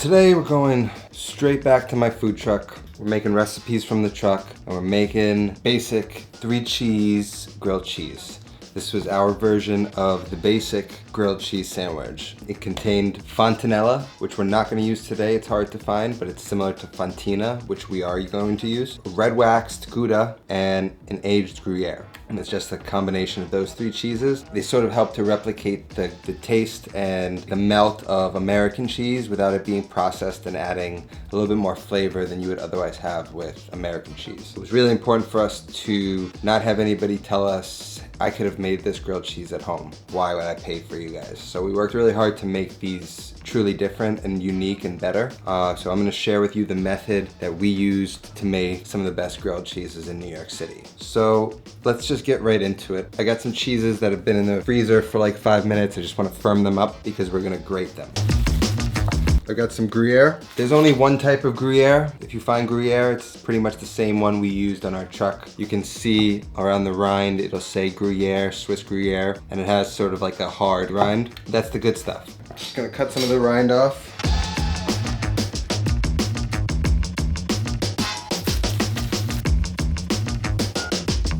Today we're going straight back to my food truck. We're making recipes from the truck and we're making basic 3-cheese grilled cheese. This was our version of the basic grilled cheese sandwich. It contained fontanella, which we're not going to use today. It's hard to find, but it's similar to fontina, which we are going to use. Red waxed Gouda and an aged Gruyere. And it's just a combination of those 3 cheeses. They sort of help to replicate the taste and the melt of American cheese without it being processed and adding a little bit more flavor than you would otherwise have with American cheese. It was really important for us to not have anybody tell us, I could have made this grilled cheese at home. Why would I pay for you guys? So we worked really hard to make these truly different and unique and better. So I'm gonna share with you the method that we used to make some of the best grilled cheeses in New York City. So let's just get right into it. I got some cheeses that have been in the freezer for like 5 minutes. I just wanna firm them up because we're gonna grate them. I got some Gruyere. There's only one type of Gruyere. If you find Gruyere, it's pretty much the same one we used on our truck. You can see around the rind, it'll say Gruyere, Swiss Gruyere, and it has sort of like a hard rind. That's the good stuff. Just gonna cut some of the rind off.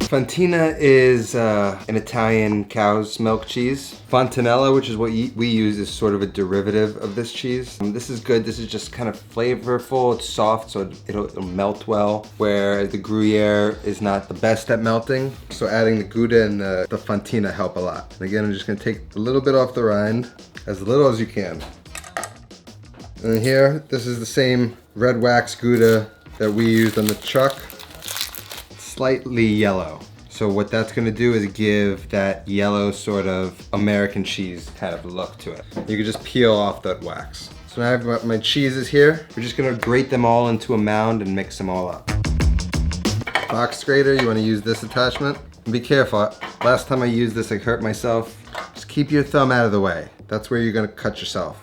Fontina is an Italian cow's milk cheese. Fontanella, which is what we use, is sort of a derivative of this cheese. This is good. This is just kind of flavorful. It's soft, so it'll melt well, whereas the Gruyere is not the best at melting. So adding the Gouda and the Fontina help a lot. And again, I'm just gonna take a little bit off the rind, as little as you can. And here, this is the same red wax Gouda that we used on the truck. Slightly yellow. So what that's gonna do is give that yellow sort of American cheese kind of look to it. You can just peel off that wax. So now I've got my cheeses here. We're just gonna grate them all into a mound and mix them all up. Box grater, you wanna use this attachment. And be careful, last time I used this I hurt myself. Just keep your thumb out of the way. That's where you're gonna cut yourself.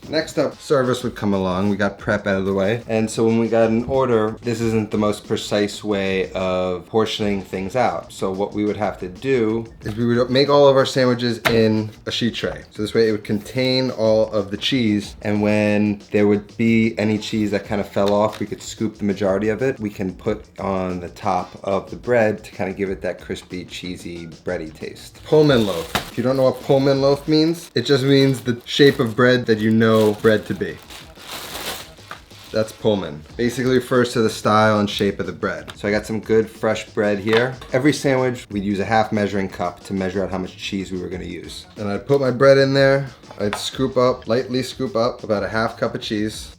Next up, service would come along. We got prep out of the way. And so when we got an order, this isn't the most precise way of portioning things out. So what we would have to do is we would make all of our sandwiches in a sheet tray. So this way it would contain all of the cheese. And when there would be any cheese that kind of fell off, we could scoop the majority of it. We can put on the top of the bread to kind of give it that crispy, cheesy, bready taste. Pullman loaf. If you don't know what Pullman loaf means, it just means the shape of bread that you know bread to be. That's Pullman. Basically refers to the style and shape of the bread. So I got some good fresh bread here. Every sandwich, we'd use a half measuring cup to measure out how much cheese we were gonna use. And I'd put my bread in there. I'd lightly scoop up about a half cup of cheese.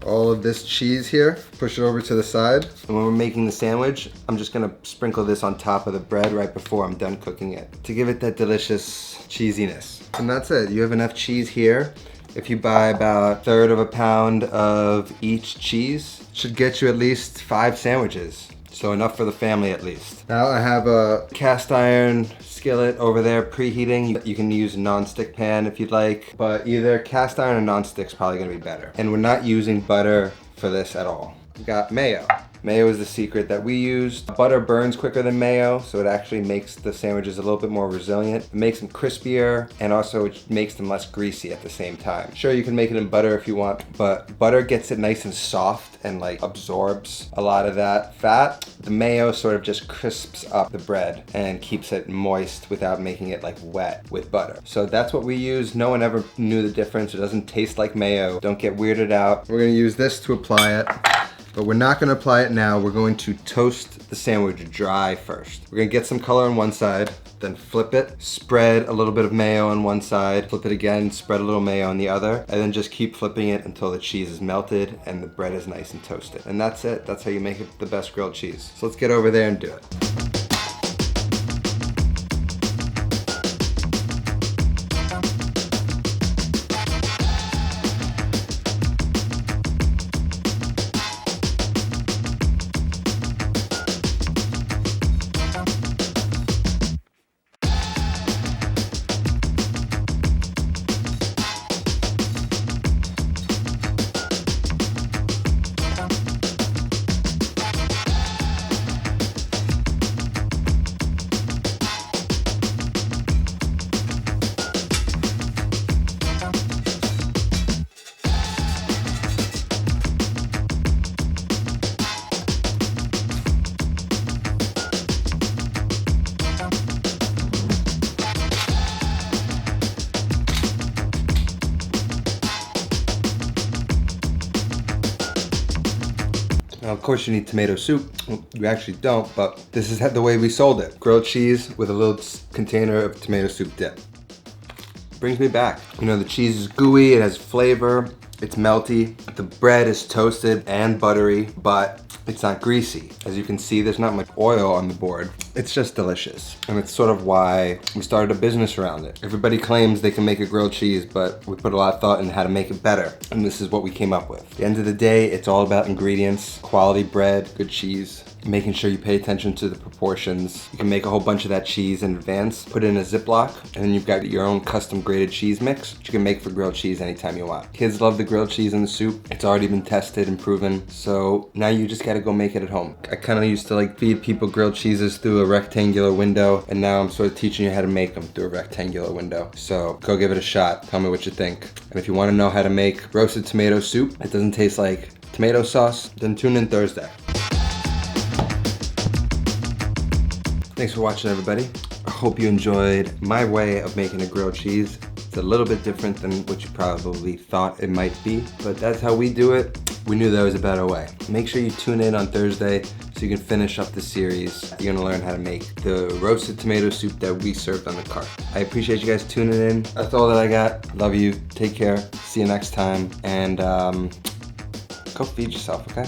All of this cheese here, push it over to the side. And when we're making the sandwich, I'm just gonna sprinkle this on top of the bread right before I'm done cooking it to give it that delicious cheesiness. And that's it, you have enough cheese here. If you buy about 1/3 of a pound of each cheese, it should get you at least 5 sandwiches. So enough for the family at least. Now I have a cast iron skillet over there preheating. You can use a non-stick pan if you'd like, but either cast iron or non-stick is probably gonna be better. And we're not using butter for this at all. We got mayo. Mayo is the secret that we used. Butter burns quicker than mayo, so it actually makes the sandwiches a little bit more resilient. It makes them crispier, and also it makes them less greasy at the same time. Sure, you can make it in butter if you want, but butter gets it nice and soft and like absorbs a lot of that fat. The mayo sort of just crisps up the bread and keeps it moist without making it like wet with butter. So that's what we use. No one ever knew the difference. It doesn't taste like mayo. Don't get weirded out. We're gonna use this to apply it. But we're not gonna apply it now. We're going to toast the sandwich dry first. We're gonna get some color on one side, then flip it, spread a little bit of mayo on one side, flip it again, spread a little mayo on the other, and then just keep flipping it until the cheese is melted and the bread is nice and toasted. And that's it. That's how you make it the best grilled cheese. So let's get over there and do it. Now, of course, you need tomato soup. Well, you actually don't, but this is the way we sold it. Grilled cheese with a little container of tomato soup dip. Brings me back. You know, the cheese is gooey, it has flavor, it's melty. The bread is toasted and buttery, but it's not greasy. As you can see, there's not much oil on the board. It's just delicious. And it's sort of why we started a business around it. Everybody claims they can make a grilled cheese, but we put a lot of thought in how to make it better. And this is what we came up with. At the end of the day, it's all about ingredients, quality bread, good cheese, making sure you pay attention to the proportions. You can make a whole bunch of that cheese in advance, put it in a Ziploc, and then you've got your own custom grated cheese mix, which you can make for grilled cheese anytime you want. Kids love the grilled cheese in the soup. It's already been tested and proven, so now you just gotta go make it at home. I kinda used to like feed people grilled cheeses through a rectangular window, and now I'm sort of teaching you how to make them through a rectangular window. So go give it a shot, tell me what you think. And if you wanna know how to make roasted tomato soup, it doesn't taste like tomato sauce, then tune in Thursday. Thanks for watching, everybody. I hope you enjoyed my way of making a grilled cheese. It's a little bit different than what you probably thought it might be, but that's how we do it. We knew there was a better way. Make sure you tune in on Thursday so you can finish up the series. You're gonna learn how to make the roasted tomato soup that we served on the cart. I appreciate you guys tuning in. That's all that I got. Love you. Take care. See you next time. And go feed yourself, okay?